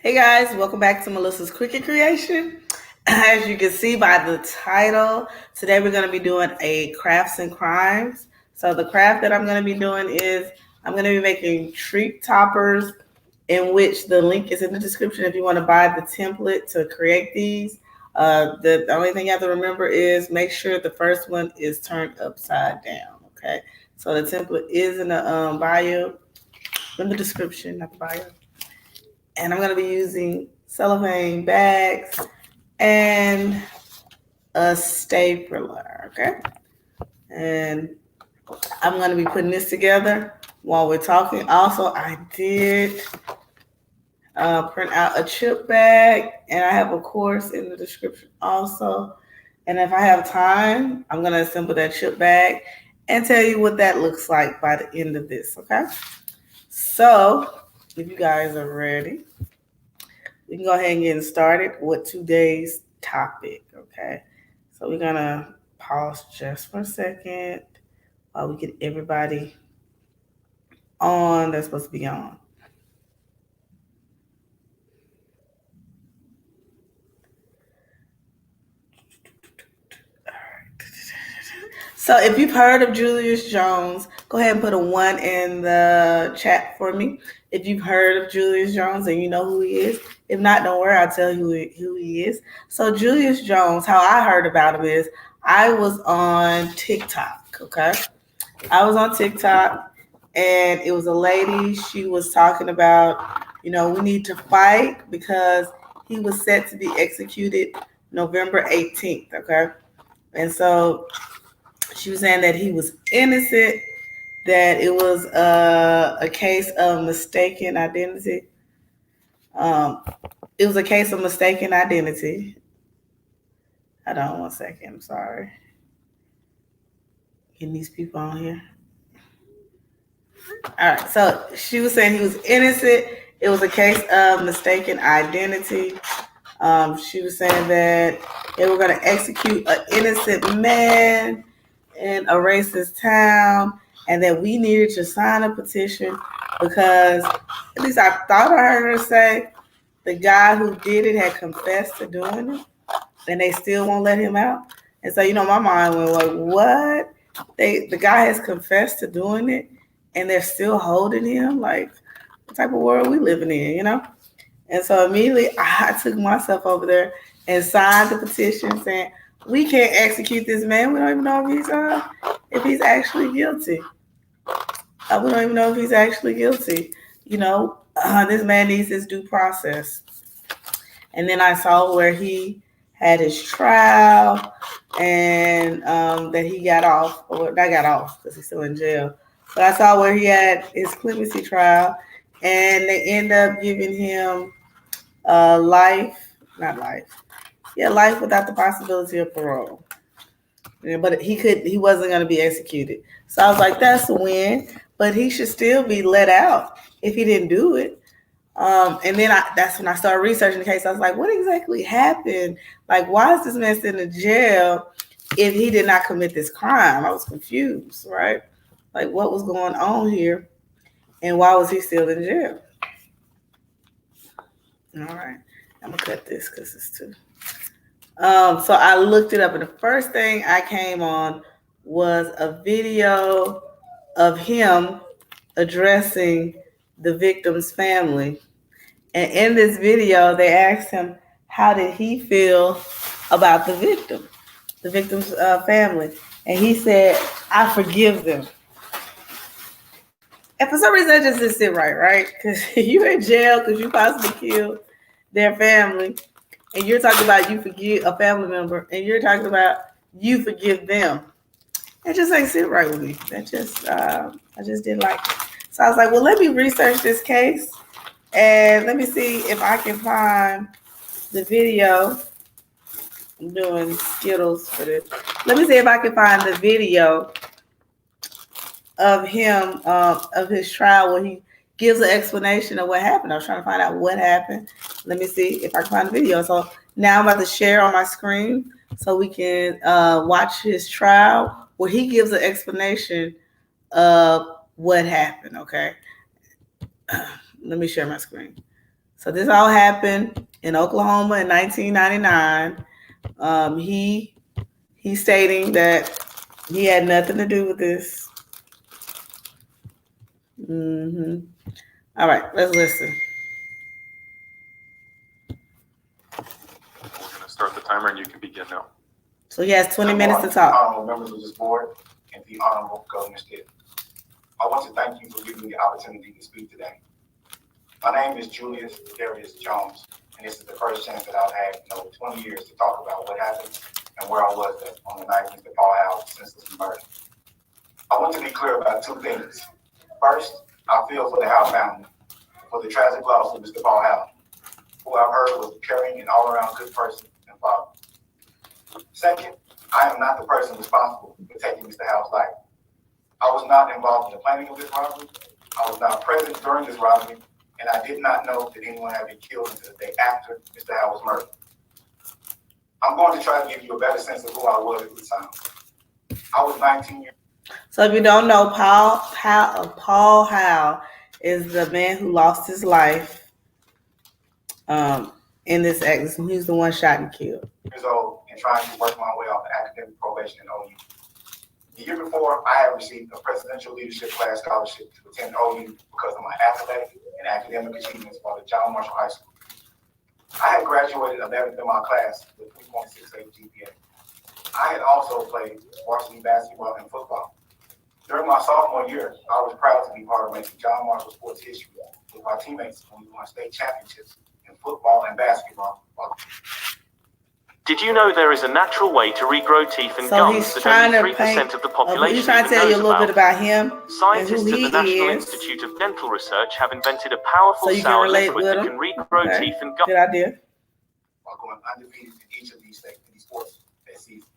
Hey guys, welcome back to Melissa's Cricket Creation. As you can see by the title, today we're going to be doing a crafts and crimes. So the craft that I'm going to be doing is I'm going to be making treat toppers, in which the link is in the description if you want to buy the template to create these. The only thing you have to remember is make sure the first one is turned upside down. Okay, so the template is in the bio, in the description, not the bio. And I'm going to be using cellophane bags and a stapler, okay? And I'm going to be putting this together while we're talking. Also, I did print out a chip bag, and I have a course in the description also. And if I have time, I'm going to assemble that chip bag and tell you what that looks like by the end of this, okay? So, if you guys are ready, we can go ahead and get started with today's topic, okay? So we're gonna pause just for a second while we get everybody on that's supposed to be on. So if you've heard of Julius Jones, go ahead and put a 1 in the chat for me. If you've heard of Julius Jones and you know who he is. If not, don't worry, I'll tell you who he is. So Julius Jones, how I heard about him is I was on TikTok, okay? I was on TikTok and it was a lady. She was talking about, we need to fight because he was set to be executed November 18th, okay? And so she was saying that he was innocent, that it was a case of mistaken identity. It was a case of mistaken identity. Hold on 1 second. I'm sorry. Getting these people on here. All right. So she was saying he was innocent. It was a case of mistaken identity. She was saying that they were going to execute an innocent man in a racist town, and that we needed to sign a petition because, at least I thought I heard her say, the guy who did it had confessed to doing it, and they still won't let him out. And so, my mind went like, what? The guy has confessed to doing it, and they're still holding him. Like, what type of world we living in? And so immediately I took myself over there and signed the petition saying, we can't execute this man. We don't even know if he's actually guilty. We don't even know if he's actually guilty. This man needs his due process. And then I saw where he had his trial and that he got off, or not got off because he's still in jail. But I saw where he had his clemency trial and they end up giving him life, not life. Yeah, life without the possibility of parole. Yeah, but he wasn't going to be executed. So I was like, that's a win. But he should still be let out if he didn't do it. And then that's when I started researching the case. I was like, what exactly happened? Like, why is this man still in jail if he did not commit this crime? I was confused, right? Like, what was going on here? And why was he still in jail? All right. I'm going to cut this because it's too... So I looked it up, and the first thing I came on was a video of him addressing the victim's family. And in this video, they asked him, how did he feel about the victim's family? And he said, I forgive them. And for some reason, that just didn't sit right? Because you're in jail because you possibly killed their family. And you're talking about you forgive a family member, and you're talking about you forgive them. It just ain't sit right with me. I just didn't like it. So I was like, well, let me research this case, and let me see if I can find the video. I'm doing Skittles for this. Let me see if I can find the video of him, of his trial, where he gives an explanation of what happened. I was trying to find out what happened. Let me see if I can find the video. So now I'm about to share on my screen so we can watch his trial where he gives an explanation of what happened, okay? Let me share my screen. So this all happened in Oklahoma in 1999. He's stating that he had nothing to do with this. All right, let's listen. We're going to start the timer and you can begin now. So he has 20 minutes to talk. Honorable members of this board and the Honorable Governor Stitt, I want to thank you for giving me the opportunity to speak today. My name is Julius Jones, and this is the first chance that I've had in over 20 years to talk about what happened and where I was on the night Mr. Paul Howell's senseless murder. I want to be clear about two things. First, I feel for the Howell family, for the tragic loss of Mr. Paul Howell, who I've heard was a caring and all-around good person and father. Second, I am not the person responsible for taking Mr. Howell's life. I was not involved in the planning of this robbery. I was not present during this robbery, and I did not know that anyone had been killed until the day after Mr. Howell's murder. I'm going to try to give you a better sense of who I was at the time. I was 19 years old. So if you don't know, Paul Howell is the man who lost his life in this accident. He's the one shot and killed. Years old and trying to work my way off the academic probation in OU. The year before, I had received a presidential leadership class scholarship to attend OU because of my athletic and academic achievements while at John Marshall High School. I had graduated 11th in my class with 3.68 GPA. I had also played varsity basketball and football. During my sophomore year, I was proud to be part of making John Marshall sports history with my teammates when we won state championships in football and basketball. Did you know there is a natural way to regrow teeth and gums that only 3% of the population he's trying to tell you a little bit about him. Scientists at the National Institute of Dental Research have invented a powerful sour liquid that can regrow teeth and gums. Good idea. While going undefeated in each of these sports that season.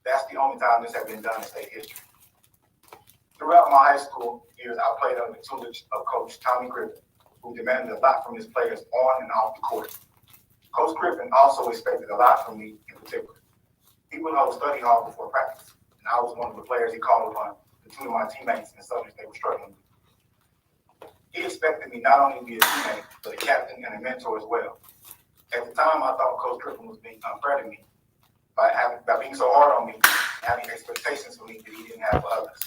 That's the only time this has been done in state history. Throughout my high school years, I played under the tutelage of Coach Tommy Griffin, who demanded a lot from his players on and off the court. Coach Griffin also expected a lot from me in particular. He would hold study hall before practice, and I was one of the players he called upon to tutor my teammates in subjects they were struggling with. He expected me not only to be a teammate, but a captain and a mentor as well. At the time, I thought Coach Griffin was being unfair to me by being so hard on me and having expectations for me that he didn't have for others.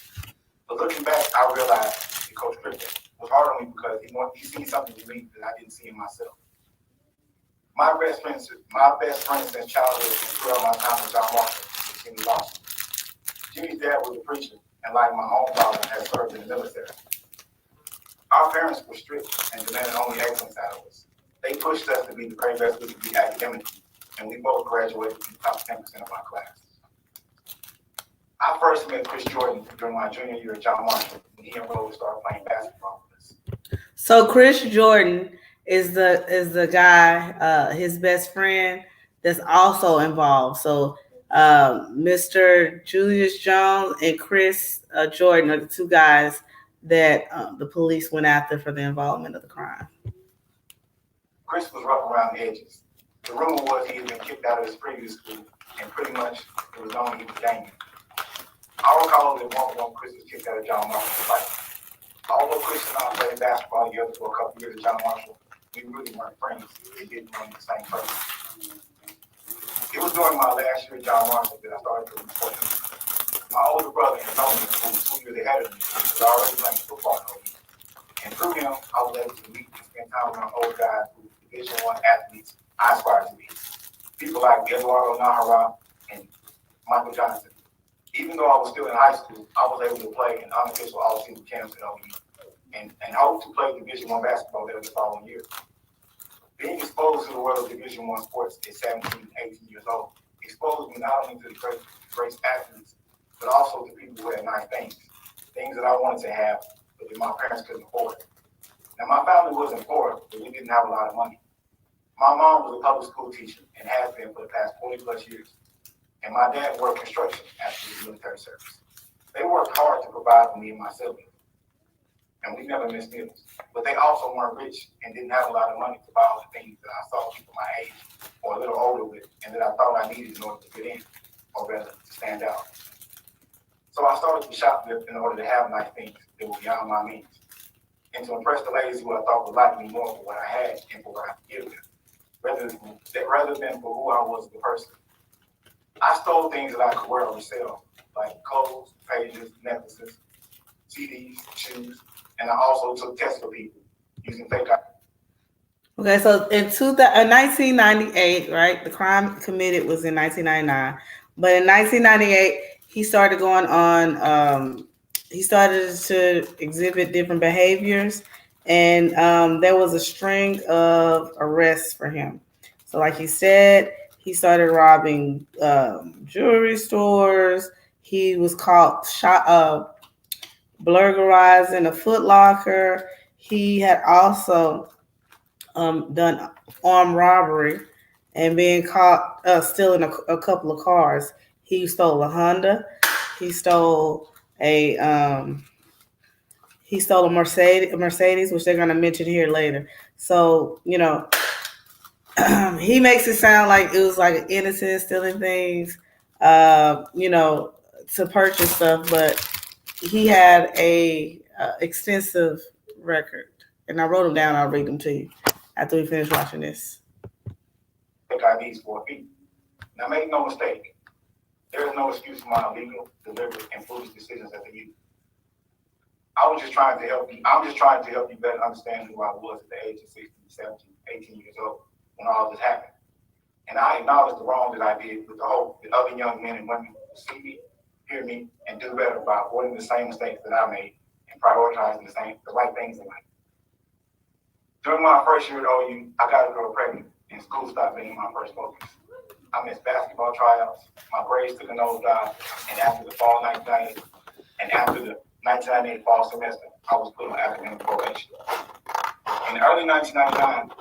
But looking back, I realized that Coach Griffin was hard on me because he seen something in me that I didn't see in myself. My best friend since childhood and throughout my time with John Marshall was Jimmy Lawson. Jimmy's dad was a preacher, and like my own father, had served in the military. Our parents were strict and demanded only excellence out of us. They pushed us to be the very best we could be academically, and we both graduated in the top 10% of our class. I first met Chris Jordan during my junior year at John Marshall when he enrolled to start playing basketball with us. So Chris Jordan is the guy, his best friend that's also involved. So Mr. Julius Jones and Chris Jordan are the two guys that the police went after for the involvement of the crime. Chris was rough around the edges. The rumor was he had been kicked out of his previous school, and pretty much it was known he was dangerous. I recall that one Chris was kicked out of John Marshall's fight. Although Chris and I played basketball together for a couple years at John Marshall, we really weren't friends. They didn't run the same person. It was during my last year at John Marshall that I started to report him. My older brother had known me, who was 2 years ahead of me, was already playing football in OU. And through him, I was able to meet and spend time around old guys who were Division I athletes I aspired to be. People like Eduardo Nahara and Michael Johnson. Even though I was still in high school, I was able to play in unofficial all-season camps at OU and hope to play Division I basketball there the following year. Being exposed to the world of Division I sports at 17 and 18 years old exposed me not only to the great athletes, but also to people who had nice things that I wanted to have, but that my parents couldn't afford. Now, my family wasn't poor, but we didn't have a lot of money. My mom was a public school teacher and has been for the past 40 plus years. And my dad worked construction after his military service. They worked hard to provide for me and my siblings. And we never missed meals. But they also weren't rich and didn't have a lot of money to buy all the things that I saw people my age or a little older with and that I thought I needed in order to fit in, or rather to stand out. So I started to shoplift in order to have nice things that were beyond my means. and to impress the ladies who I thought would like me more for what I had and for what I could give them, rather than for who I was as a person. I stole things that I could wear or resell, like clothes, pages, necklaces, CDs, shoes, and I also took tests for people using fake ID. Okay, so in 1998, right, the crime committed was in 1999, but in 1998, he started going on, he started to exhibit different behaviors, and there was a string of arrests for him. So like he said, he started robbing jewelry stores. He was caught burglarizing a Foot Locker. He had also done armed robbery and being caught stealing a couple of cars. He stole a Honda. He stole a Mercedes, which they're gonna mention here later. So he makes it sound like it was like an innocent stealing things, to purchase stuff, but he had a extensive record, and I wrote them down. I'll read them to you after we finish watching this. IDs for feet. Now, make no mistake, there is no excuse for my illegal, deliberate, and foolish decisions as a youth. I'm just trying to help you better understand who I was at the age of 16, 17, 18 years old when all this happened. And I acknowledge the wrong that I did with the hope that other young men and women will see me, hear me, and do better by avoiding the same mistakes that I made and prioritizing the right things in life. During my first year at OU, I got a girl pregnant, and school stopped being my first focus. I missed basketball tryouts, my grades took a nosedive, and after the fall 1998, and after the 1998 fall semester, I was put on academic probation. In early 1999, I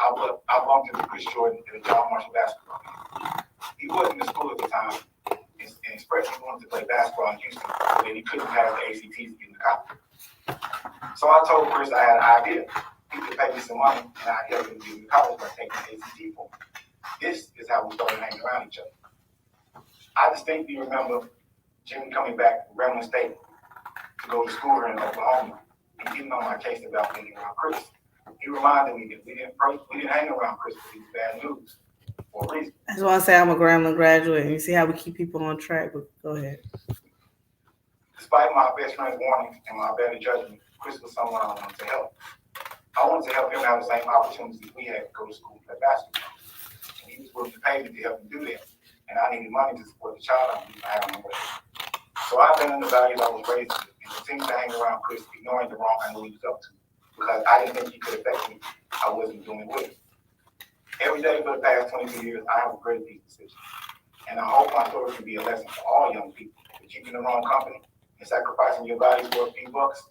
bumped into Chris Jordan at a John Marshall basketball game. He wasn't in school at the time and expressed he wanted to play basketball in Houston, but he couldn't pass the ACTs to get into college. So I told Chris I had an idea. He could pay me some money and I'd help him get into college by taking the ACT for me. This is how we started hanging around each other. I distinctly remember Jimmy coming back from Grambling State to go to school here in Oklahoma and getting on my case about being around Chris. He reminded me that we didn't hang around Chris for these bad news for a reason. I just want to say I'm a Grambling graduate, and you see how we keep people on track. But go ahead. Despite my best friend's warnings and my better judgment, Chris was someone I wanted to help. I wanted to help him have the same opportunities we had to go to school and play basketball. And he was willing to pay me to help him do that. And I needed money to support the child I had on the way. So I abandoned the values I was raised with and continued to hang around Chris, ignoring the wrong I knew he was up to, because I didn't think he could affect me. I wasn't doing with it. Every day for the past 22 years, I have regretted these decisions. And I hope my story can be a lesson for all young people that keeping the wrong company and sacrificing your values for a few bucks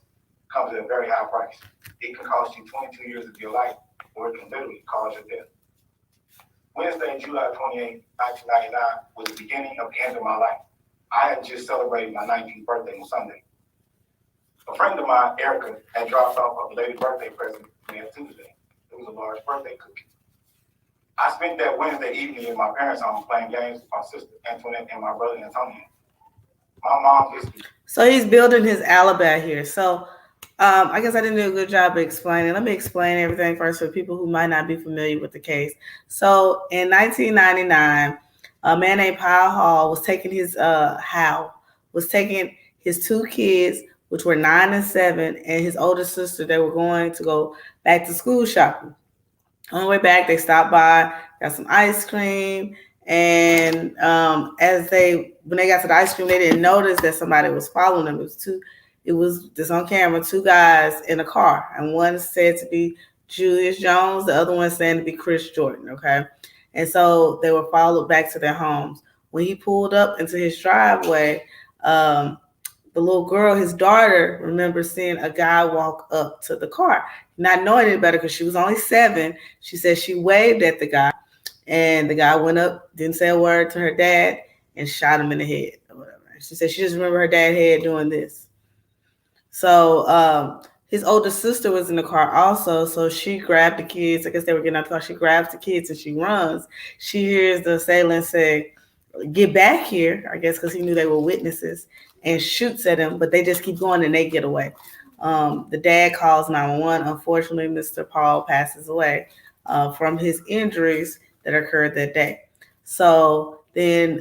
comes at a very high price. It can cost you 22 years of your life, or it can literally cause your death. Wednesday, July 28, 1999 was the beginning of the end of my life. I had just celebrated my 19th birthday on Sunday. A friend of mine, Erica, had dropped off a belated birthday present for me on Tuesday. It was a large birthday cookie. I spent that Wednesday evening in my parents' home playing games with my sister Antoinette and my brother Antonio. My mom visited. So he's building his alibi here. So I guess I didn't do a good job of explaining. Let me explain everything first for people who might not be familiar with the case. So in 1999, a man named Powell Hall was taking his two kids, which were 9 and 7, and his older sister. They were going to go back to school shopping. On the way back, they stopped by, got some ice cream, and when they got to the ice cream, they didn't notice that somebody was following them. It was just on camera, two guys in a car, and one said to be Julius Jones, the other one said to be Chris Jordan, okay? And so they were followed back to their homes. When he pulled up into his driveway, the little girl, his daughter, remembers seeing a guy walk up to the car, not knowing any better because she was only 7. She said she waved at the guy, and the guy went up, didn't say a word to her dad, and shot him in the head or whatever. She said she just remembered her dad head doing this. So his older sister was in the car also, so she grabbed the kids. I guess they were getting out the car. She grabs the kids and she runs. She hears the assailant say, "Get back here," I guess because he knew they were witnesses, and shoots at them, but they just keep going and they get away. The dad calls 911. Unfortunately, Mr. Paul passes away from his injuries that occurred that day. So then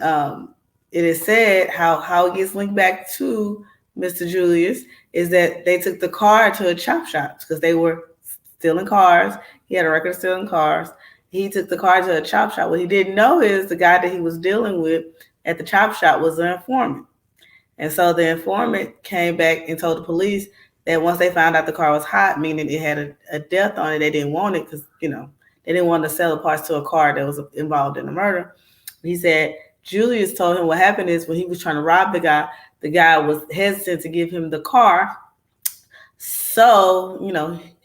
it is said how it gets linked back to Mr. Julius is that they took the car to a chop shop because they were stealing cars. He had a record of stealing cars. He took the car to a chop shop. What he didn't know is the guy that he was dealing with at the chop shop was an informant. And so the informant came back and told the police that once they found out the car was hot, meaning it had a death on it, they didn't want it because, they didn't want to sell the parts to a car that was involved in the murder. He said Julius told him what happened is when he was trying to rob the guy was hesitant to give him the car. So,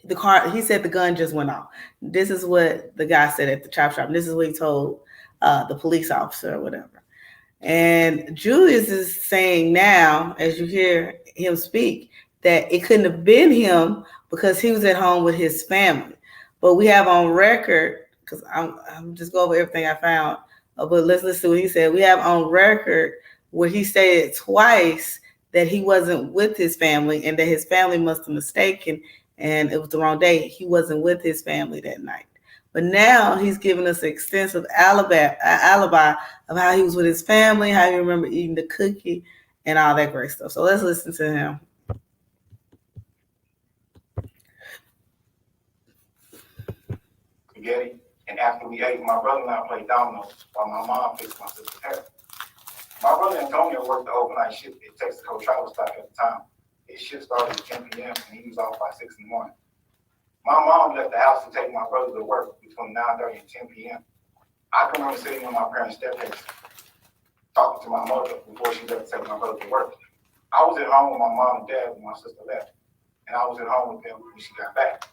the car, he said the gun just went off. This is what the guy said at the chop shop. This is what he told the police officer or whatever. And Julius is saying now, as you hear him speak, that it couldn't have been him because he was at home with his family. But we have on record, because I'm just go over everything I found, but let's listen to what he said. We have on record where he stated twice that he wasn't with his family and that his family must have mistaken and it was the wrong day. He wasn't with his family that night. But now he's giving us an extensive alibi of how he was with his family, how he remembered eating the cookie, and all that great stuff. So let's listen to him. Spaghetti, and after we ate, my brother and I played dominoes while my mom fixed my sister's hair. My brother Antonio worked the overnight shift at Texaco Travel Stock at the time. His shift started at 10 p.m. and he was off by 6 in the morning. My mom left the house to take my brother to work between 9:30 and 10 p.m. I can remember sitting on my parents' staircase talking to my mother before she left to take my brother to work. I was at home with my mom and dad when my sister left, and I was at home with them when she got back.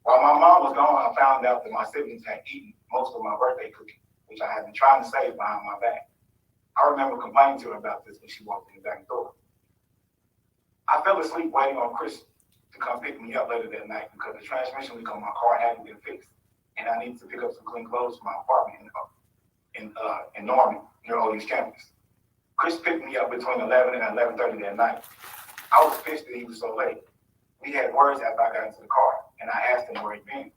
While my mom was gone, I found out that my siblings had eaten most of my birthday cookie, which I had been trying to save behind my back. I remember complaining to her about this when she walked in the back door. I fell asleep waiting on Chris to come pick me up later that night because the transmission leak on my car hadn't been fixed, and I needed to pick up some clean clothes from my apartment in Norman, near Old campus. Chris picked me up between 11 and 11:30 that night. I was pissed that he was so late. We had words after I got into the car, and I asked him where he'd been.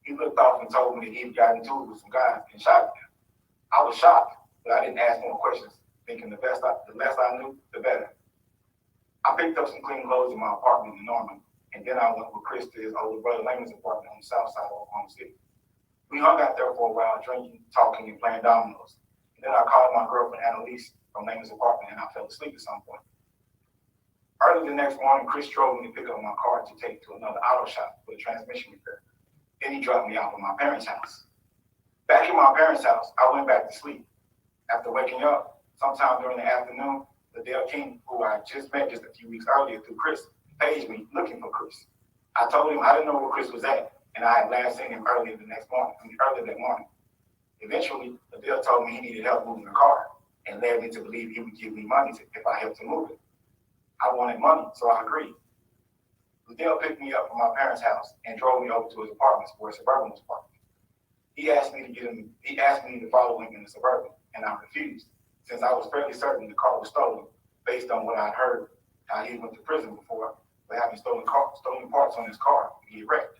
He looked off and told me that he'd gotten into it with some guys and shot at them. I was shocked, but I didn't ask more questions, thinking the less I knew, the better. I picked up some clean clothes in my apartment in Norman, and then I went with Chris to his older brother Lamon's apartment on the south side of Oklahoma City. We hung out there for a while, drinking, talking, and playing dominoes. And then I called my girlfriend Annalise from Lamon's apartment, and I fell asleep at some point. Early the next morning, Chris drove me to pick up my car to take to another auto shop for a transmission repair. Then he dropped me off at my parents' house. Back in my parents' house, I went back to sleep. After waking up, sometime during the afternoon, Liddell King, who I just met just a few weeks earlier through Chris, paged me looking for Chris. I told him I didn't know where Chris was at, and I had last seen him earlier that morning. Eventually, Liddell told me he needed help moving the car, and led me to believe he would give me money if I helped him move it. I wanted money, so I agreed. Liddell picked me up from my parents' house and drove me over to his apartments where Suburban was parked. He asked me to follow him in the Suburban, and I refused, since I was fairly certain the car was stolen, based on what I'd heard how he went to prison before for having stolen parts on his car to get wrecked.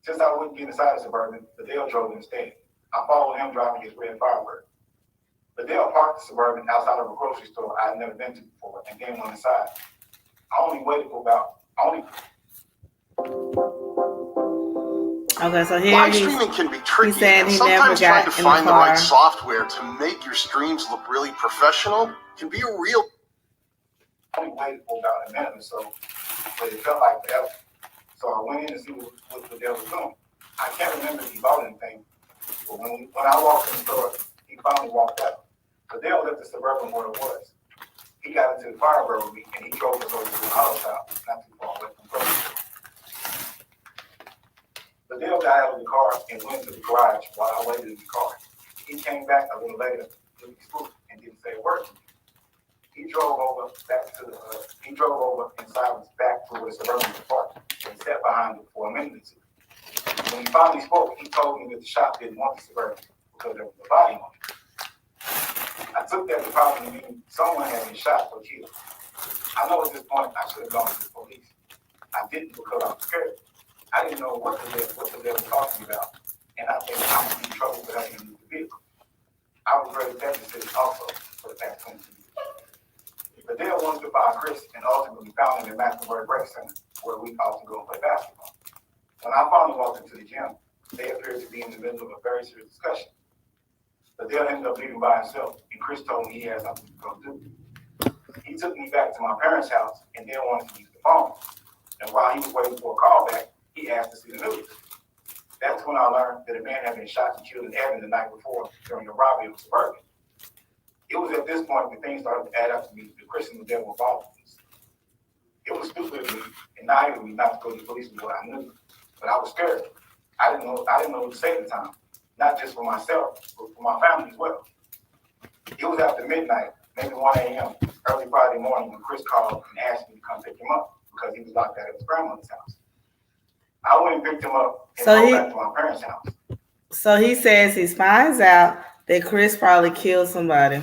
Since I wouldn't get inside the Suburban, Liddell drove instead. I followed him driving his red Firebird. Liddell parked the Suburban outside of a grocery store I had never been to before, and then went inside. Okay, so here live streaming can be tricky, and sometimes trying to find the right software to make your streams look really professional can be a real. I only waited for about a minute or so, but it felt like forever. So I went in to see what Liddell was doing. I can't remember if he bought anything, but when I walked in the store, he finally walked out. Liddell left the Suburban where it was. He got into the Firebird with me, and he drove us over to the auto shop, not too far away from the grocery store. Liddell got out of the car and went to the garage while I waited in the car. He came back a little later, looking spooked, and didn't say a word to me. He drove over in silence back to where the Suburban was parked and sat behind it for a minute or two. When he finally spoke, he told me that the shop didn't want the Suburban because there was a body on it. I took that to probably mean someone had been shot or killed. I know at this point I should have gone to the police. I didn't because I was scared. I didn't know what the devil was talking about, and I think I was in trouble for having to use the vehicle. I was very deficit also for the past 22 years. The devil wanted to find Chris and ultimately found him in Mecklenburg Rec Center, where we also go and play basketball. When I finally walked into the gym, they appeared to be in the middle of a very serious discussion. The devil ended up leaving by himself, and Chris told me he had something to go do. He took me back to my parents' house and then wanted to use the phone. And while he was waiting for a call back, he asked to see the news. That's when I learned that a man had been shot and killed in Evan the night before during a robbery of a Suburban. It was at this point that things started to add up to me that Chris and the devil involved in this. It was stupid of me and naive of me not to go to the police with what I knew, but I was scared. I didn't know what to say at the time, not just for myself, but for my family as well. It was after midnight, maybe 1 a.m., early Friday morning, when Chris called and asked me to come pick him up because he was locked out at his grandmother's house. I went and picked him up and drove back to my parents' house. So he says he finds out that Chris probably killed somebody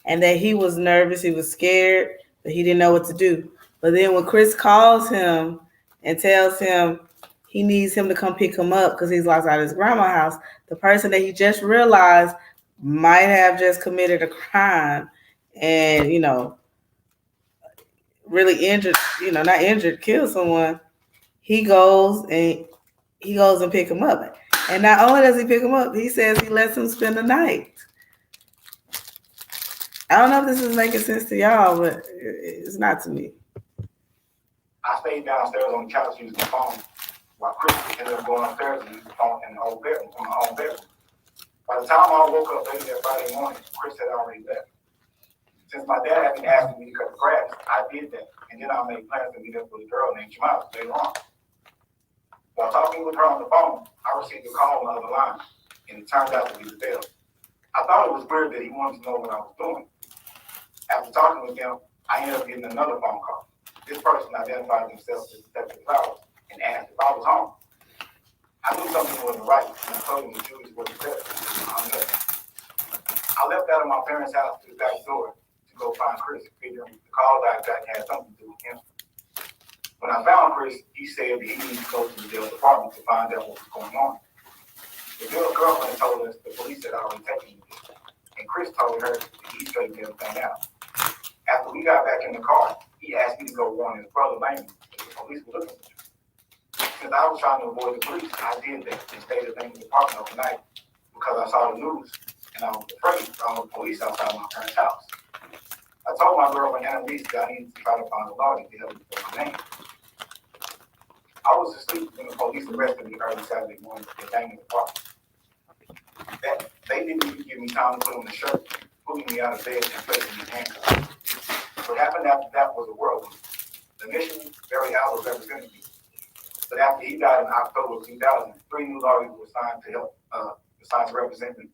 and that he was nervous, he was scared, but he didn't know what to do. But then when Chris calls him and tells him he needs him to come pick him up because he's locked out of his grandma's house, the person that he just realized might have just committed a crime and, really injured, not injured, killed someone. He goes and pick him up. And not only does he pick him up, he says he lets him spend the night. I don't know if this is making sense to y'all, but it's not to me. I stayed downstairs on the couch using the phone while Chris ended up going upstairs and using the phone in the old bedroom, in my own bedroom. By the time I woke up later that Friday morning, Chris had already left. Since my dad had been asking me to cut the grass, I did that, and then I made plans to meet up with a girl named Jamila later on. While talking with her on the phone, I received a call on the other line, and it turned out to be the devil. I thought it was weird that he wanted to know what I was doing. After talking with him, I ended up getting another phone call. This person identified themselves as Detective Flowers and asked if I was home. I knew something wasn't right, and I told him that Julius wasn't there. I left out of my parents' house to the back door to go find Chris, figuring the call that I got had something to do with him. When I found Chris, he said that he needed to go to the jail department to find out what was going on. The girl's girlfriend told us the police had already taken him, and Chris told her that he straightened everything out. After we got back in the car, he asked me to go warn his brother Lane that the police were looking for him. Since I was trying to avoid the police, I did that and stayed at the department overnight because I saw the news and I was afraid of the police outside my parents' house. I told my girlfriend Annalise that I needed to try to find a lawyer to help me with my name. I was asleep when the police arrested me early Saturday morning at the Dangling Department. They didn't even give me time to put on the shirt, pulling me out of bed and placing me in handcuffs. What happened after that was a whirlwind. Initially, Barry Allen represented me. But after he died in October of 2000, 3 new lawyers were assigned to represent me.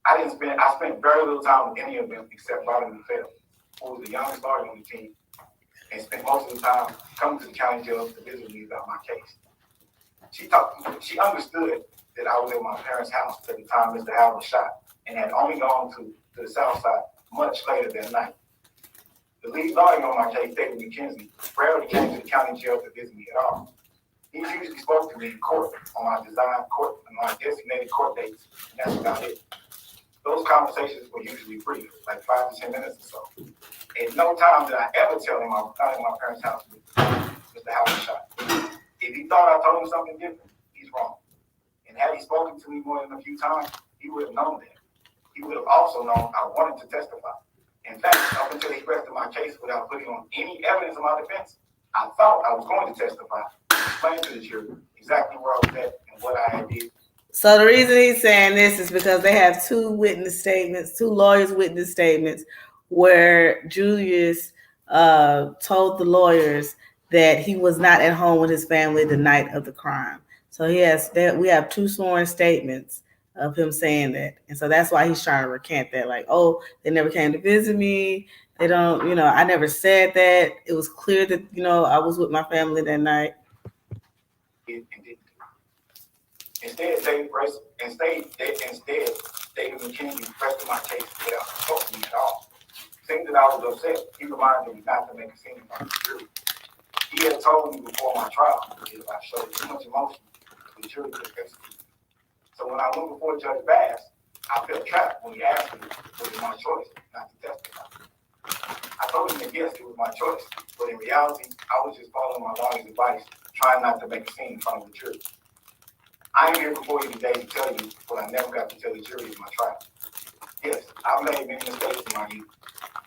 I spent very little time with any of them except Robin McPhail, who was the youngest lawyer on the team, and spent most of the time coming to the county jail to visit me about my case. She understood that I was at my parents' house at the time Mr. Howard was shot and had only gone to the south side much later that night. The lead lawyer on my case, David McKenzie, rarely came to the county jail to visit me at all. He usually spoke to me in court on my designated court dates, and that's about it. Those conversations were usually brief, like 5 to 10 minutes or so. And no time did I ever tell him I was not in my parents' house with Mr. Howard shot. If he thought I told him something different, he's wrong. And had he spoken to me more than a few times, he would have known that. He would have also known I wanted to testify. In fact, up until he rested my case without putting on any evidence of my defense, I thought I was going to testify and explain to the jury exactly where I was at and what I had did. So the reason he's saying this is because they have 2 lawyers' witness statements where Julius told the lawyers that he was not at home with his family the night of the crime. So we have 2 sworn statements of him saying that. And so that's why he's trying to recant that. Like, oh, they never came to visit me. They don't, I never said that. It was clear that, I was with my family that night. Instead, David McKenzie pressed my case without consulting me at all. Saying that I was upset, he reminded me not to make a scene in front of the jury. He had told me before my trial that if I showed too much emotion, the jury could execute. So when I went before Judge Bass, I felt trapped when he asked me was it my choice not to testify. I told him that yes, it was my choice, but in reality, I was just following my lawyer's advice, trying not to make a scene in front of the jury. I am here before you today to tell you what I never got to tell the jury in my trial. Yes, I've made many mistakes in my youth,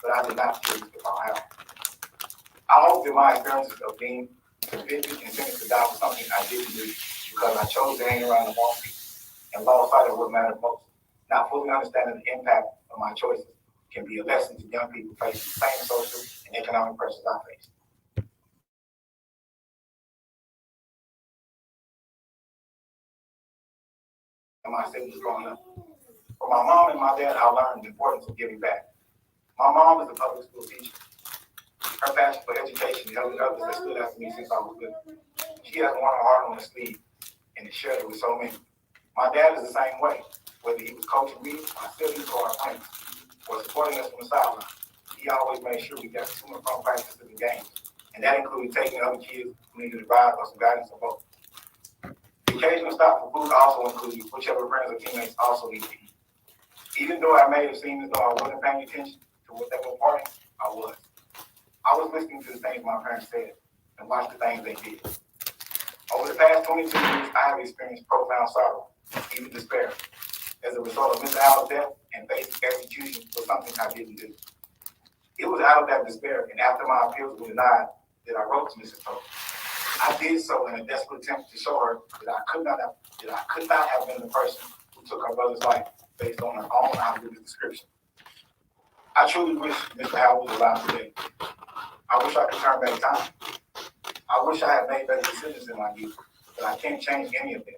but I did not choose to fall out. I hope that my experiences of being convicted and sentenced to die for something I didn't do because I chose to hang around the wrong people and lost sight of what mattered most, not fully understanding the impact of my choices, can be a lesson to young people facing the same social and economic pressures I face. And my siblings growing up. From my mom and my dad, I learned the importance of giving back. My mom is a public school teacher. Her passion for education helped others that stood after me since I was little. She has worn her heart on her sleeve and has shared it with so many. My dad is the same way. Whether he was coaching me, my siblings, or our friends, or supporting us from the sideline, he always made sure we got to and from practices and games. And that included taking other kids who needed advice or some guidance or both. The occasional stop for food also included whichever friends or teammates also needed to eat. Even though I may have seemed as though I wasn't paying attention to what they were imparting, I was. I was listening to the things my parents said and watched the things they did. Over the past 22 years, I have experienced profound sorrow, even despair, as a result of Mr. Allen's death and facing execution for something I didn't do. It was out of that despair and after my appeals were denied that I wrote to Mrs. Toll. I did so in a desperate attempt to show her that I could not have been the person who took her brother's life based on her own eyewitness description. I truly wish Mr. Allen was alive today. I wish I could turn back time. I wish I had made better decisions in my youth, but I can't change any of them.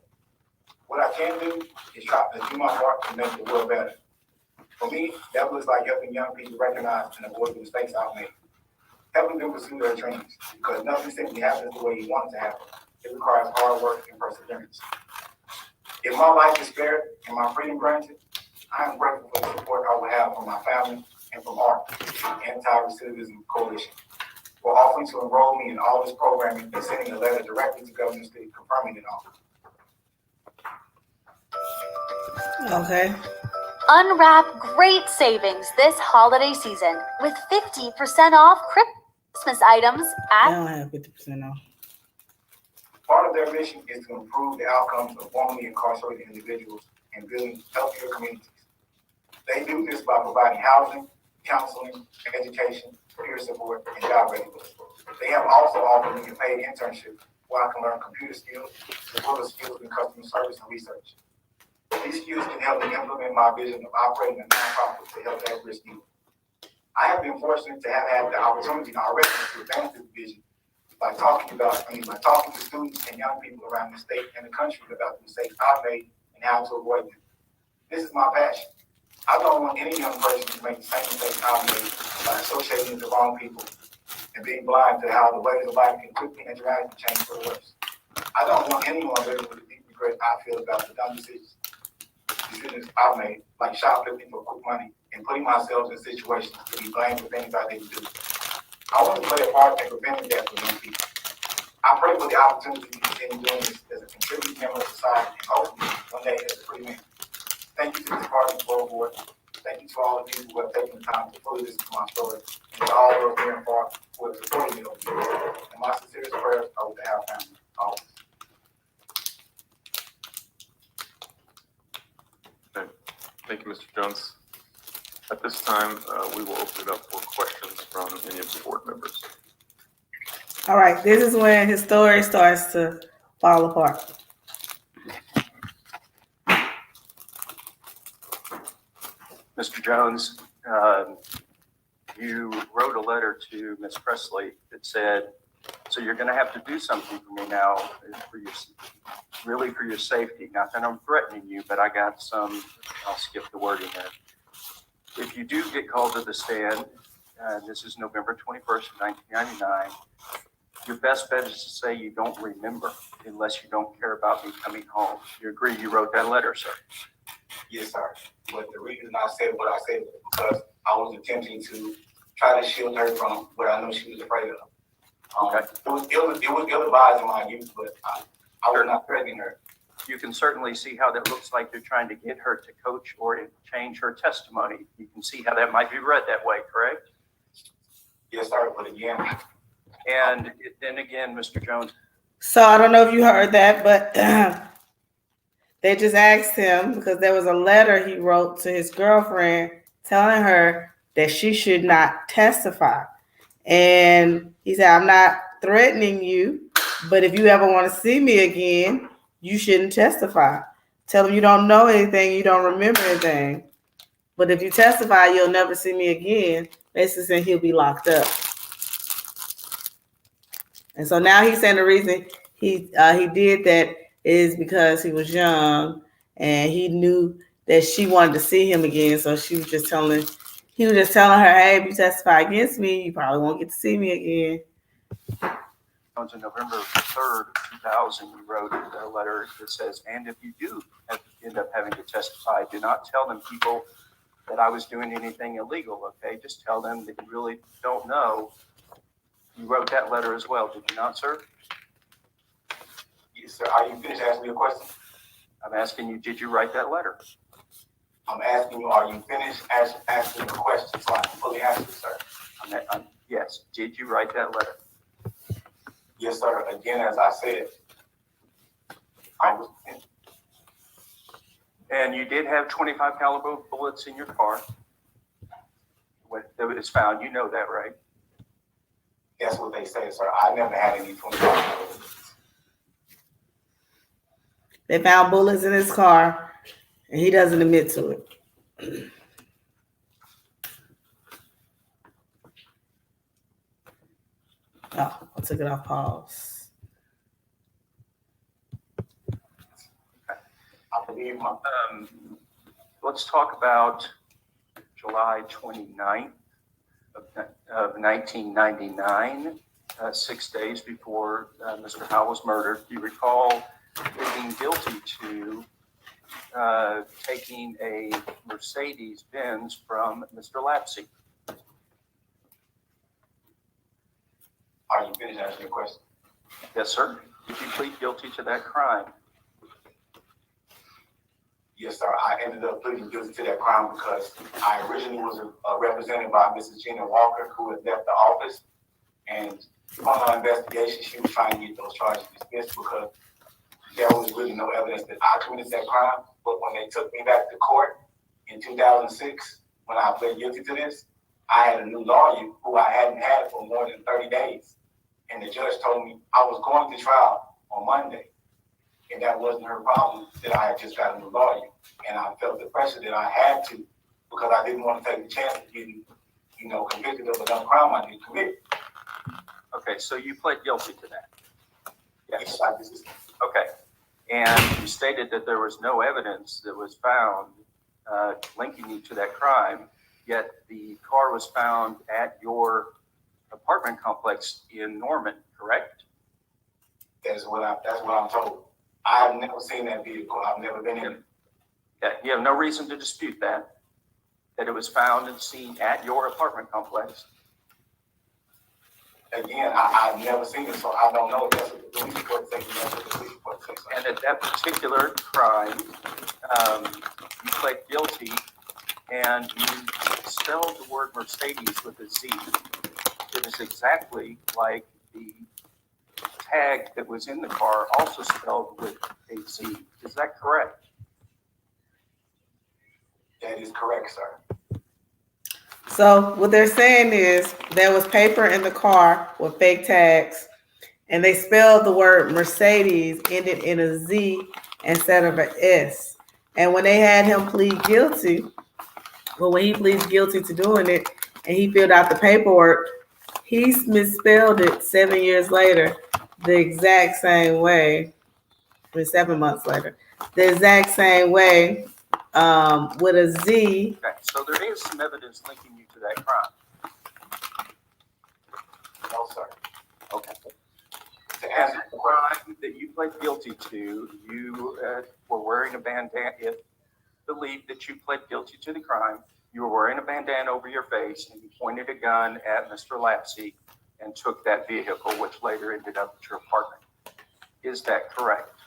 What I can do is try to do my part to make the world better. For me, that looks like helping young people recognize and avoid the mistakes I've made. Helping them pursue their dreams, because nothing simply happens the way you want it to happen. It requires hard work and perseverance. If my life is spared and my freedom granted, I am grateful for the support I will have from my family and from ARC, the Anti-Recidivism Coalition, for offering to enroll me in all this programming and sending a letter directly to Governor Stitt confirming it all. Okay. Unwrap great savings this holiday season with 50% off Christmas items I at... don't have 50% off. Part of their mission is to improve the outcomes of formerly incarcerated individuals and building healthier communities. They do this by providing housing, counseling, education, peer support, and job readiness. They have also offered me a paid internship where I can learn computer skills as well as skills in customer service and research. These skills can help me implement my vision of operating a nonprofit to help at-risk youth. I have been fortunate to have had the opportunity already to advance this vision by talking to students and young people around the state and the country about the mistakes I've made and how to avoid them. This is my passion. I don't want any young person to make the same mistakes I've made by associating with the wrong people and being blind to how the ways of life can quickly and dramatically change for the worse. I don't want anyone living with the deep regret I feel about the dumb decisions I've made, like shoplifting for quick money and putting myself in situations to be blamed for things I didn't do. I want to play a part in preventing that for young people. I pray for the opportunity to continue doing this as a contributing member of society and hopefully one day as a free man. Thank you to this Party Parole Board. Thank you to all of you who have taken the time to fully listen to my story, and to all those near and far who have supported me over the years. And my sincerest prayers are with the Howe family, always. Okay. Thank you, Mr. Jones. At this time, we will open it up for questions from any of the board members. All right, this is when his story starts to fall apart. Mr. Jones, you wrote a letter to Ms. Presley that said, so you're going to have to do something for me now, for your safety. Not that I'm threatening you, but I got some, I'll skip the wording there. If you do get called to the stand, this is November 21st, 1999, your best bet is to say you don't remember unless you don't care about me coming home. You agree you wrote that letter, sir? Yes, sir. But the reason I said what I said was because I was attempting to try to shield her from what I know she was afraid of. Okay. It was ill-advised in my youth, but I was not threatening her. You can certainly see how that looks like they're trying to get her to coach or change her testimony. You can see how that might be read that way, correct? Yes, sir, but again. And then again, Mr. Jones. So I don't know if you heard that, but they just asked him because there was a letter he wrote to his girlfriend telling her that she should not testify. And he said, I'm not threatening you, but if you ever want to see me again, you shouldn't testify. Tell him you don't know anything, you don't remember anything. But if you testify, you'll never see me again. Basically saying he'll be locked up. And so now he's saying the reason he did that is because he was young and he knew that she wanted to see him again. So he was just telling her, hey, if you testify against me, you probably won't get to see me again. On November 3rd, 2000, you wrote a letter that says, and if you do end up having to testify, do not tell them people that I was doing anything illegal, okay? Just tell them that you really don't know. You wrote that letter as well, did you not, sir? Yes, sir. Are you finished asking me a question? I'm asking you, did you write that letter? I'm asking you, are you finished asking the question so I can fully answer, sir? Yes. Did you write that letter? Yes, sir. Again, as I said, I was. And you did have 25 caliber bullets in your car when it was found. You know that, right? That's what they say, sir. I never had any 25 bullets. They found bullets in his car, and he doesn't admit to it. Oh, I took it off pause. I believe my. Let's talk about July 29th of 1999, 6 days before Mr. Howell was murdered. Do you recall pleading guilty to taking a Mercedes-Benz from Mr. Lapsey? Are you finished answering your question? Yes, sir. Did you plead guilty to that crime? Yes, sir. I ended up pleading guilty to that crime because I originally was represented by Mrs. Gina Walker, who had left the office. And on our investigation, she was trying to get those charges dismissed because there was really no evidence that I committed that crime. But when they took me back to court in 2006, when I pled guilty to this, I had a new lawyer who I hadn't had for more than 30 days. And the judge told me I was going to trial on Monday. And that wasn't her problem, that I had just got a new lawyer. And I felt the pressure that I had to because I didn't want to take the chance of getting, convicted of another crime I didn't commit. Okay, so you pled guilty to that? Yes, I did. Okay. And you stated that there was no evidence that was found linking you to that crime, yet the car was found at your apartment complex in Norman, correct? That's what I'm told. I have never seen that vehicle. I've never been in it. Okay. You have no reason to dispute that it was found and seen at your apartment complex. Again, I've never seen it, so I don't know if that's what the police report says. That's what the police report says. And at that particular crime, you pled guilty and you spelled the word Mercedes with a Z. It is exactly like the tag that was in the car, also spelled with a Z. Is that correct? That is correct, sir. So what they're saying is there was paper in the car with fake tags, and they spelled the word Mercedes ended in a Z instead of an S. And when they had him plead guilty, when he pleads guilty to doing it, and he filled out the paperwork, he misspelled it 7 years later, the exact same way. 7 months later, the exact same way, with a Z. Okay, so there is some evidence linking you to that crime. No, sir. Okay. To And answer that the question, crime that you pled guilty to, you were wearing a bandana. If believed that you pled guilty to the crime, you were wearing a bandana over your face and you pointed a gun at Mr. Lapsey and took that vehicle, which later ended up at your apartment. Is that correct?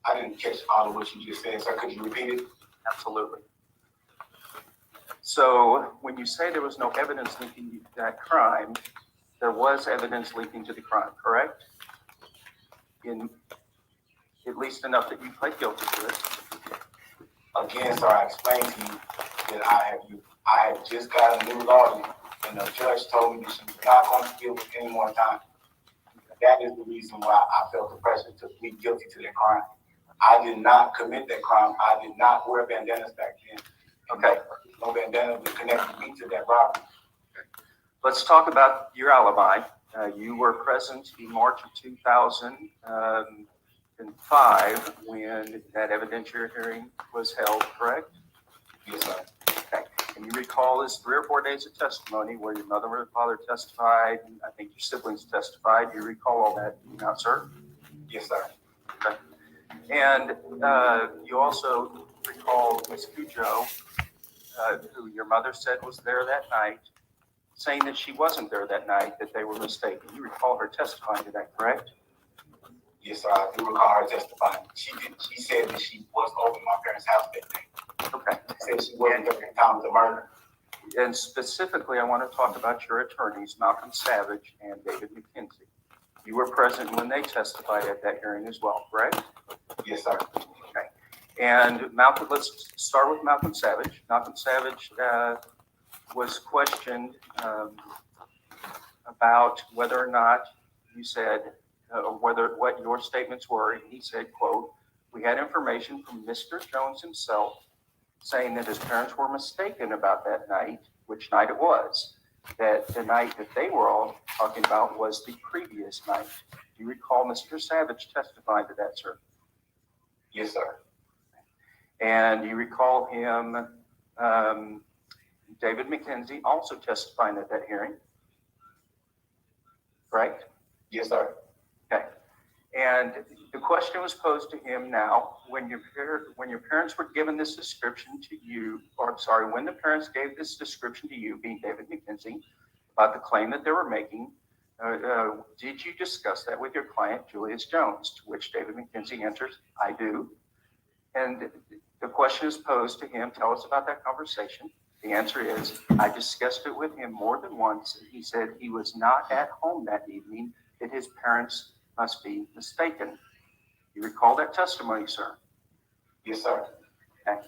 I didn't catch all of what you just said, sir. Could you repeat it? Absolutely. So when you say there was no evidence linking to that crime, there was evidence linking to the crime, correct? In at least enough that you pled guilty to it. Again, sir, I explained to you that I had just got a new lawyer, and the judge told me that she was not going to give it any more time. That is the reason why I felt the pressure to plead guilty to that crime. I did not commit that crime. I did not wear bandanas back then. Okay. No bandana that connected me to that robbery. Let's talk about your alibi. You were present in March of 2005 when that evidentiary hearing was held, correct? Yes, sir. Okay. And you recall this 3 or 4 days of testimony where your mother and father testified, and I think your siblings testified. You recall all that, do you not, sir? Yes, sir. Okay. And you also recall Ms. Cujo, who your mother said was there that night, saying that she wasn't there that night, that they were mistaken. You recall her testifying to that, correct? Yes, sir. I do recall her testifying. She said that she was over my parents' house that day. Okay. She said she wasn't there at the time of the murder. And specifically, I want to talk about your attorneys, Malcolm Savage and David McKenzie. You were present when they testified at that hearing as well, correct? Yes, sir. Okay. And Malcolm, let's start with Malcolm Savage. Malcolm Savage was questioned about whether or not you said, what your statements were. And he said, quote, "We had information from Mr. Jones himself saying that his parents were mistaken about that night, which night it was, that the night that they were all talking about was the previous night." Do you recall Mr. Savage testifying to that, sir? Yes, sir. And you recall him, David McKenzie, also testifying at that hearing, right? Yes, sir. Okay. And the question was posed to him now, when your parents were given this description to you, or I'm sorry, when the parents gave this description to you, being David McKenzie, about the claim that they were making, did you discuss that with your client, Julius Jones? To which David McKenzie answers, "I do." And the question is posed to him, tell us about that conversation. The answer is, "I discussed it with him more than once, and he said he was not at home that evening, that his parents must be mistaken." You recall that testimony, sir? Yes, sir. Okay.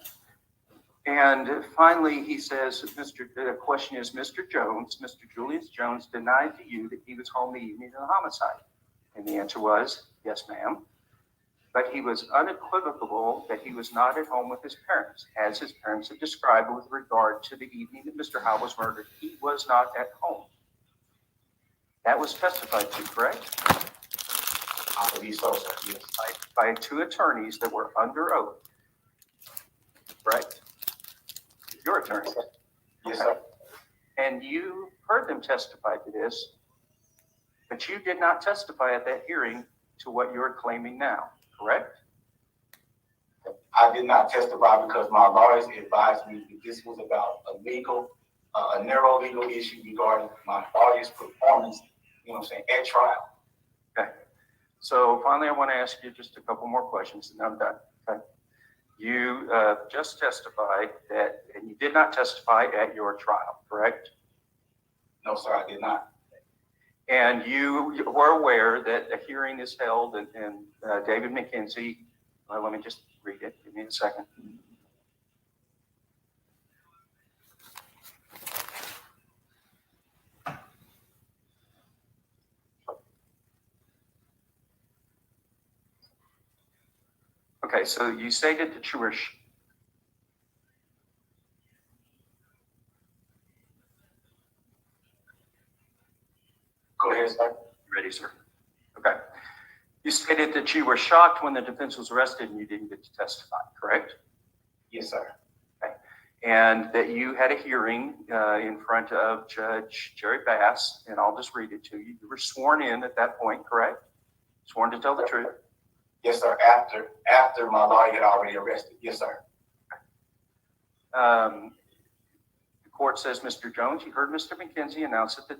And finally, he says, the question is, Mr. Julius Jones denied to you that he was home the evening of the homicide. And the answer was, "Yes, ma'am." But he was unequivocal that he was not at home with his parents, as his parents had described with regard to the evening that Mr. Howe was murdered. He was not at home. That was testified to, correct? I believe so, sir. Yes. By 2 attorneys that were under oath, correct? Your attorney. Yes, sir. And you heard them testify to this, but you did not testify at that hearing to what you're claiming now, correct? I did not testify because my lawyers advised me that this was about a narrow legal issue regarding my lawyer's performance, at trial. Okay. So finally, I want to ask you just a couple more questions and I'm done. Okay. You just testified that, and you did not testify at your trial, correct? No, sir, I did not. And you were aware that a hearing is held and David McKenzie, let me just read it, give me a second. Okay, so you stated that you were Go ahead, sir. ready, sir. Okay. You stated that you were shocked when the defense was arrested and you didn't get to testify, correct? Yes, sir. Okay. And that you had a hearing in front of Judge Jerry Bass, and I'll just read it to you. You were sworn in at that point, correct? Sworn to tell the truth? Yes, sir. After my lawyer had already arrested. Yes, sir. The court says, Mr. Jones, you heard Mr. McKenzie announce that the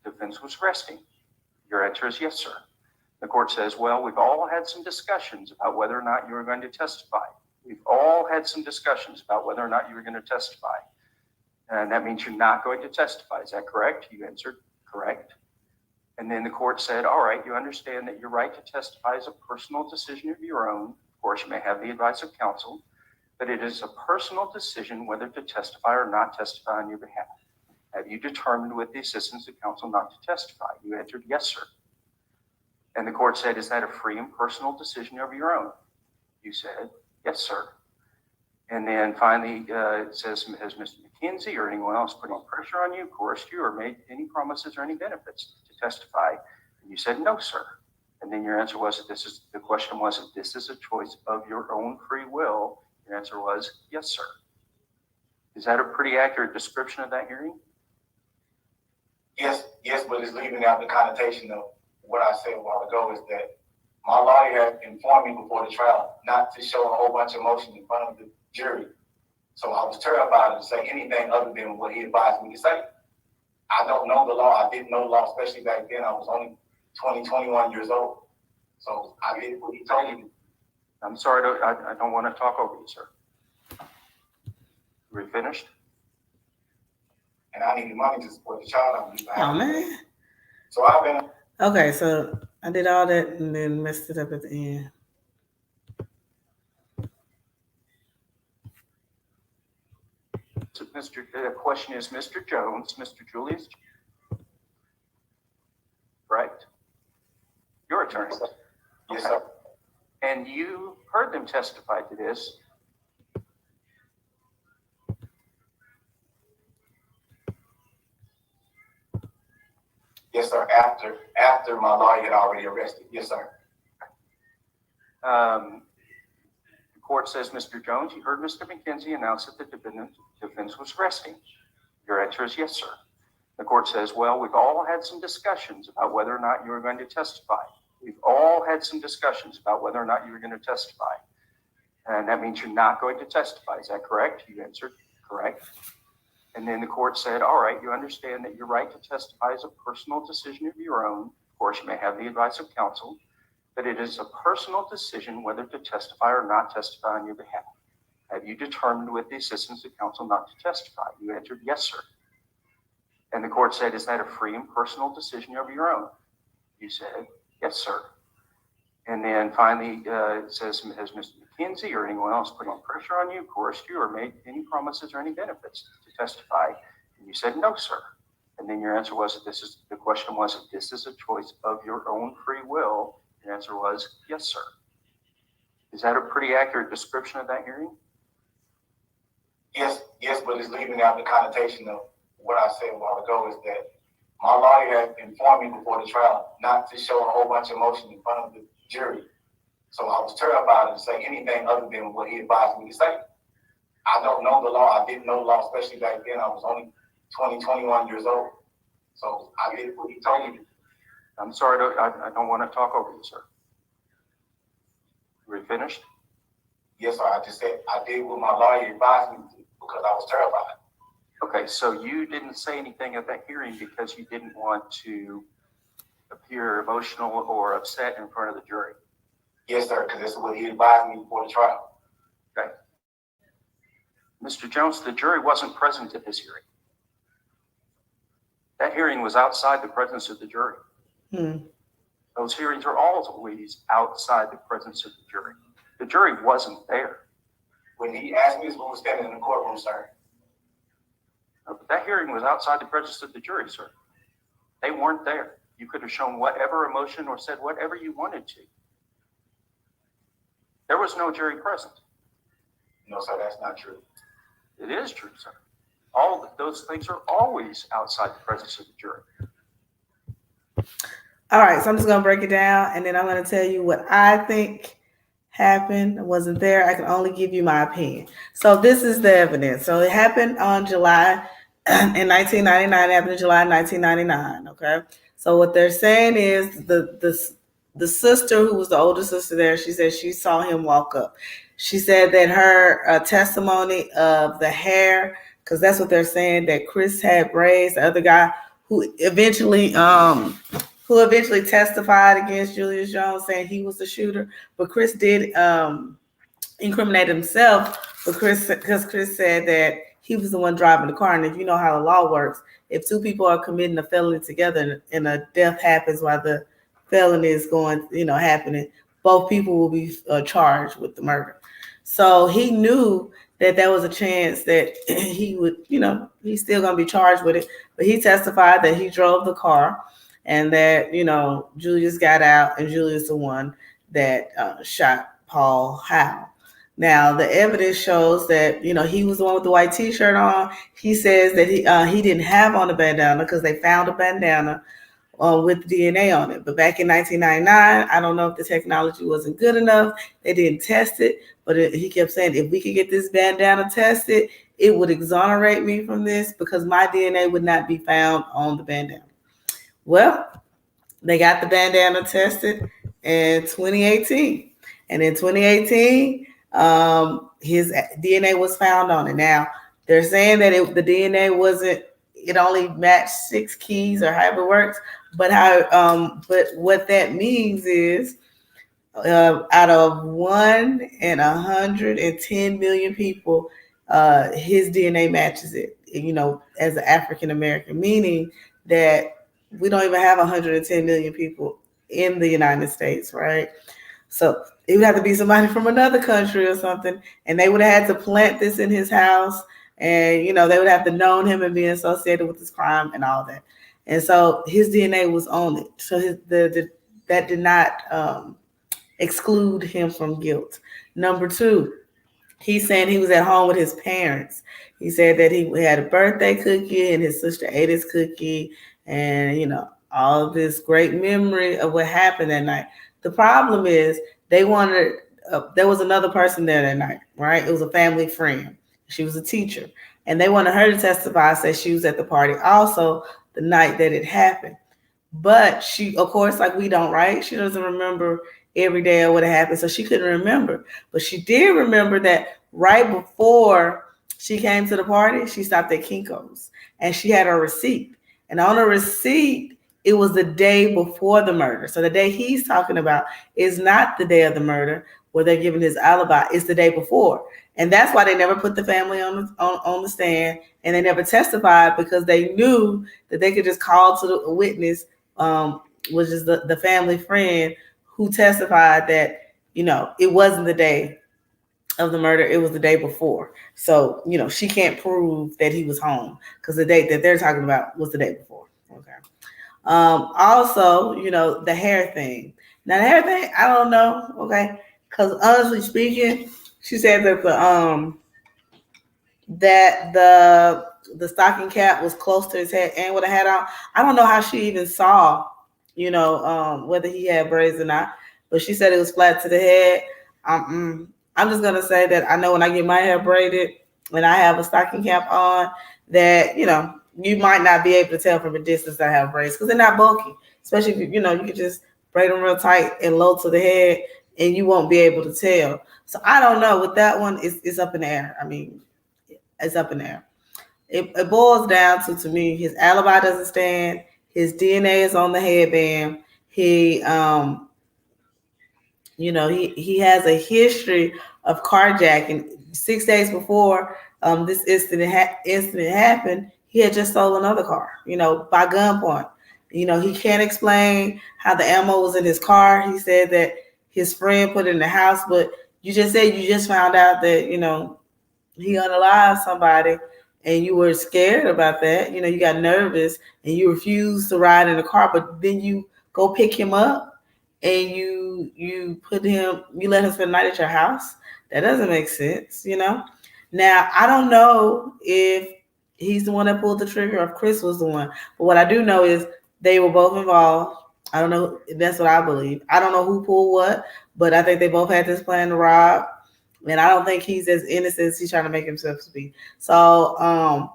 defense was resting? Your answer is yes, sir. The court says, well, we've all had some discussions about whether or not you were going to testify. We've all had some discussions about whether or not you were going to testify. And that means you're not going to testify. Is that correct? You answered correct. And then the court said, all right, you understand that your right to testify is a personal decision of your own. Of course, you may have the advice of counsel, but it is a personal decision whether to testify or not testify on your behalf. Have you determined with the assistance of counsel not to testify? You answered yes, sir. And the court said, is that a free and personal decision of your own? You said, yes, sir. And then finally, it says, has Mr. McKenzie or anyone else put any pressure on you, coerced you, or made any promises or any benefits to testify? And you said, no, sir. And then your answer was, the question was, if this is a choice of your own free will, your answer was, yes, sir. Is that a pretty accurate description of that hearing? Yes, but it's leaving out the connotation of what I said a while ago, is that my lawyer informed me before the trial not to show a whole bunch of motion in front of the jury. So I was terrified to say anything other than what he advised me to say. I don't know the law. I didn't know the law, especially back then. I was only 20, 21 years old. So I did what he told me. I'm sorry, I don't want to talk over you, sir. Are we finished? And I needed money to support the child. Oh, man. So I've been... Okay, so I did all that and then messed it up at the end. So the question is, Mr. Jones, Mr. Julius, correct? Your attorney. Yes, sir. And you heard them testify to this. Yes, sir. After my lawyer had already arrested. Yes, sir. The court says, Mr. Jones, you heard Mr. McKenzie announce that the defense was resting. Your answer is yes, sir. The court says, well, we've all had some discussions about whether or not you were going to testify. We've all had some discussions about whether or not you were going to testify. And that means you're not going to testify. Is that correct? You answered correct. And then the court said, all right, you understand that your right to testify is a personal decision of your own. Of course, you may have the advice of counsel, but it is a personal decision whether to testify or not testify on your behalf. Have you determined with the assistance of counsel not to testify? You answered yes, sir. And the court said, is that a free and personal decision of your own? You said, yes, sir. And then finally, it says, has Mr. McKenzie or anyone else put any pressure on you, coerced you, or made any promises or any benefits to testify? And you said, no, sir. And then your answer was, the question was, if this is a choice of your own free will, your answer was, yes, sir. Is that a pretty accurate description of that hearing? Yes, but it's leaving out the connotation of what I said a while ago, is that my lawyer had informed me before the trial not to show a whole bunch of motion in front of the jury. So I was terrified to say anything other than what he advised me to say. I don't know the law. I didn't know the law, especially back then. I was only 20, 21 years old. So I did what he told me. I'm sorry, I don't want to talk over you, sir. Are we finished? Yes, sir. I just said I did what my lawyer advised me to because I was terrified. Okay, so you didn't say anything at that hearing because you didn't want to appear emotional or upset in front of the jury? Yes, sir, because that's what he advised me before the trial. Okay. Mr. Jones, the jury wasn't present at this hearing. That hearing was outside the presence of the jury. Those hearings are always outside the presence of the jury. The jury wasn't there. When he asked me, we were standing in the courtroom, sir. But that hearing was outside the presence of the jury, sir. They weren't there. You could have shown whatever emotion or said whatever you wanted to. There was no jury present. No, sir, that's not true. It is true, sir. All of those things are always outside the presence of the jury. All right, so I'm just going to break it down, and then I'm going to tell you what I think happened. I wasn't there. I can only give you my opinion. So this is the evidence. So it happened on July in 1999. It happened in July 1999, okay? So what they're saying is the sister who was the older sister there, she said she saw him walk up. She said that her testimony of the hair, because that's what they're saying, that Chris had braids, the other guy who eventually testified against Julius Jones, saying he was the shooter. But Chris did incriminate himself, because Chris said that he was the one driving the car. And if you know how the law works, if two people are committing a felony together and a death happens while the felony is going, happening, both people will be charged with the murder. So he knew that there was a chance that he would, he's still going to be charged with it. But he testified that he drove the car and that, Julius got out, and Julius the one that shot Paul Howe. Now, the evidence shows that, he was the one with the white T-shirt on. He says that he didn't have on a bandana because they found a bandana with DNA on it. But back in 1999, I don't know if the technology wasn't good enough. They didn't test it. But he kept saying, if we could get this bandana tested, it would exonerate me from this because my DNA would not be found on the bandana. Well, they got the bandana tested in 2018. And in 2018, his DNA was found on it. Now, they're saying that the DNA wasn't, it only matched 6 keys or however it works. But but what that means is out of 1 in 110 million people, his DNA matches it, as an African American, meaning that we don't even have 110 million people in the United States, right? So it would have to be somebody from another country or something, and they would have had to plant this in his house, and they would have to known him and be associated with this crime and all that. And so his DNA was on it. So that did not exclude him from guilt. Number 2, he's saying he was at home with his parents. He said that he had a birthday cookie and his sister ate his cookie, and all this great memory of what happened that night. The problem is they wanted, there was another person there that night, right? It was a family friend. She was a teacher, and they wanted her to testify, say she was at the party also the night that it happened. But she, of course, like we don't, right? She doesn't remember every day of what happened, so she couldn't remember. But she did remember that right before she came to the party, she stopped at Kinko's, and she had a receipt. And on her receipt, it was the day before the murder. So the day he's talking about is not the day of the murder where they're giving his alibi. It's the day before. And that's why they never put the family on the stand, and they never testified, because they knew that they could just call to the witness, which is the family friend, who testified that, it wasn't the day of the murder, it was the day before. So, she can't prove that he was home because the date that they're talking about was the day before. Okay. Also, the hair thing. Now, the hair thing, I don't know, okay? Because honestly speaking, she said that the stocking cap was close to his head and with a hat on. I don't know how she even saw, whether he had braids or not, but she said it was flat to the head. I'm just gonna say that I know when I get my hair braided and I have a stocking cap on, that you might not be able to tell from a distance that I have braids because they're not bulky. Especially if you can just braid them real tight and low to the head, and you won't be able to tell. So I don't know. With that one, it's up in the air. I mean, it's up in the air. It boils down to me, his alibi doesn't stand. His DNA is on the headband. He he has a history of carjacking. 6 days before this incident happened, he had just stolen another car, by gunpoint. He can't explain how the ammo was in his car. He said that his friend put it in the house, but you just said you just found out that, he unalived somebody, and you were scared about that. You got nervous and you refused to ride in the car, but then you go pick him up and you let him spend the night at your house. That doesn't make sense, Now, I don't know if he's the one that pulled the trigger or if Chris was the one, but what I do know is they were both involved. I don't know. That's what I believe. I don't know who pulled what, but I think they both had this plan to rob. And I don't think he's as innocent as he's trying to make himself to be. So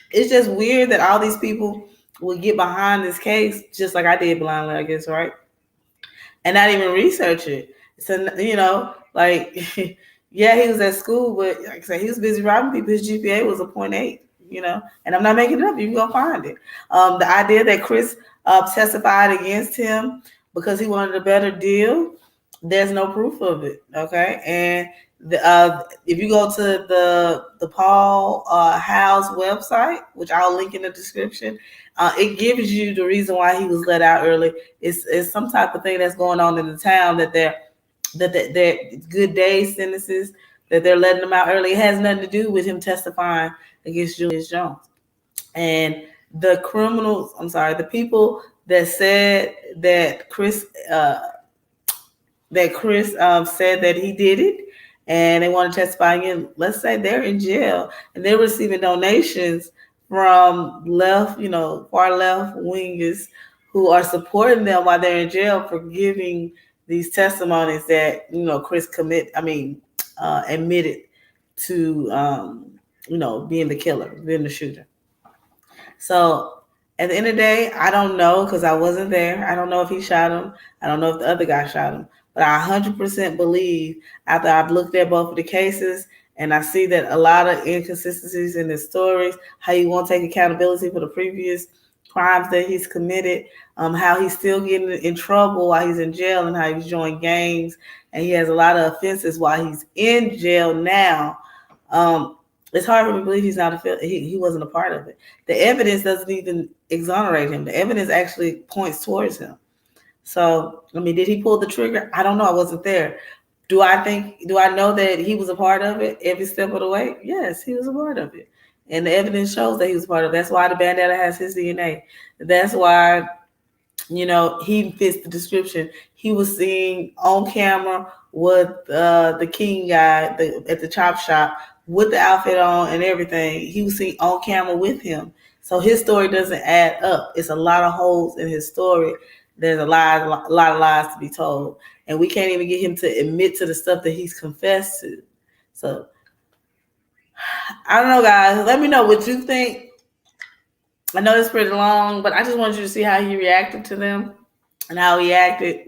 it's just weird that all these people would get behind this case, just like I did blindly, I guess, right? And not even research it. So, yeah, he was at school, but like I said, he was busy robbing people. His GPA was a 0.8. and I'm not making it up. You can go find it. The idea that Chris testified against him because he wanted a better deal, there's no proof of it. Okay, and if you go to the Paul Howe's website, which I'll link in the description, it gives you the reason why he was let out early. It's some type of thing that's going on in the town that they're good day sentences that they're letting him out early. It has nothing to do with him testifying against Julius Jones. And the people that said that Chris said that he did it and they want to testify again, let's say they're in jail and they're receiving donations from far left wingers who are supporting them while they're in jail for giving these testimonies that Chris admitted to being the killer, being the shooter. So at the end of the day, I don't know because I wasn't there. I don't know if he shot him. I don't know if the other guy shot him. But I 100% believe after I've looked at both of the cases and I see that a lot of inconsistencies in his stories, how he won't take accountability for the previous crimes that he's committed, how he's still getting in trouble while he's in jail and how he's joining gangs, and he has a lot of offenses while he's in jail now. It's hard for me to believe he wasn't a part of it. The evidence doesn't even exonerate him. The evidence actually points towards him. So, did he pull the trigger? I don't know. I wasn't there. Do I know that he was a part of it every step of the way? Yes, he was a part of it. And the evidence shows that he was part of it. That's why the bandana has his DNA. That's why, he fits the description. He was seen on camera with the King guy at the chop shop with the outfit on and everything. He was seen on camera with him. So his story doesn't add up. It's a lot of holes in his story. There's a lot of lies to be told. And we can't even get him to admit to the stuff that he's confessed to. So, I don't know, guys. Let me know what you think. I know it's pretty long, but I just want you to see how he reacted to them and how he acted,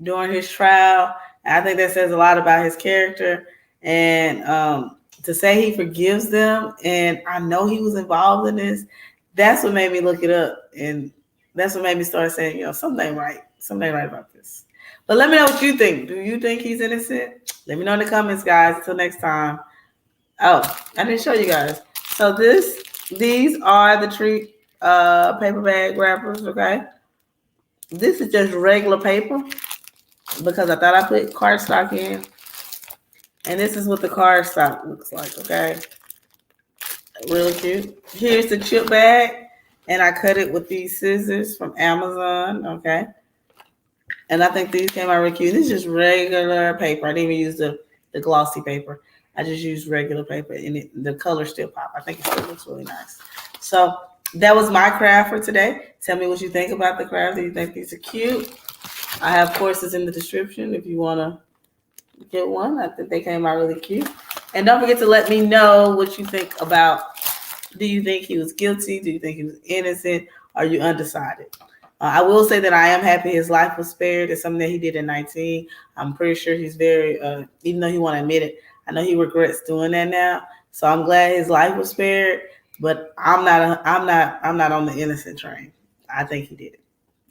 during his trial. And I think that says a lot about his character. And to say he forgives them, and I know he was involved in this, that's what made me look it up. And that's what made me start saying, something ain't right about this. But let me know what you think. Do you think he's innocent? Let me know in the comments, guys. Till next time. Oh, I didn't show you guys. So these are the treat paper bag wrappers, okay? This is just regular paper because I thought I put cardstock in. And this is what the cardstock looks like, okay? Really cute. Here's the chip bag. And I cut it with these scissors from Amazon, okay? And I think these came out really cute. This is just regular paper. I didn't even use the glossy paper. I just used regular paper, and the color still pop. I think it still looks really nice. So that was my craft for today. Tell me what you think about the craft. Do you think these are cute? I have courses in the description if you want to get one. I think they came out really cute. And don't forget to let me know what you think about, do you think he was guilty? Do you think he was innocent? Are you undecided? I will say that I am happy his life was spared. It's something that he did in 19. I'm pretty sure he's very, even though he won't admit it, I know he regrets doing that now. So I'm glad his life was spared. But I'm not on the innocent train. I think he did it.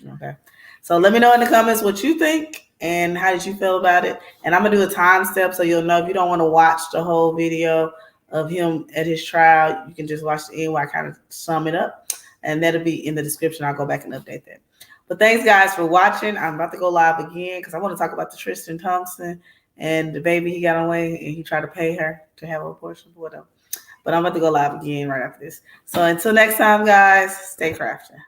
Okay. So let me know in the comments what you think and how did you feel about it. And I'm gonna do a time step so you'll know if you don't want to watch the whole video of him at his trial, you can just watch the end where I kind of sum it up. And that'll be in the description. I'll go back and update that. But thanks, guys, for watching. I'm about to go live again because I want to talk about the Tristan Thompson and the baby he got away and he tried to pay her to have an abortion or whatever. But I'm about to go live again right after this. So until next time, guys, stay crafting.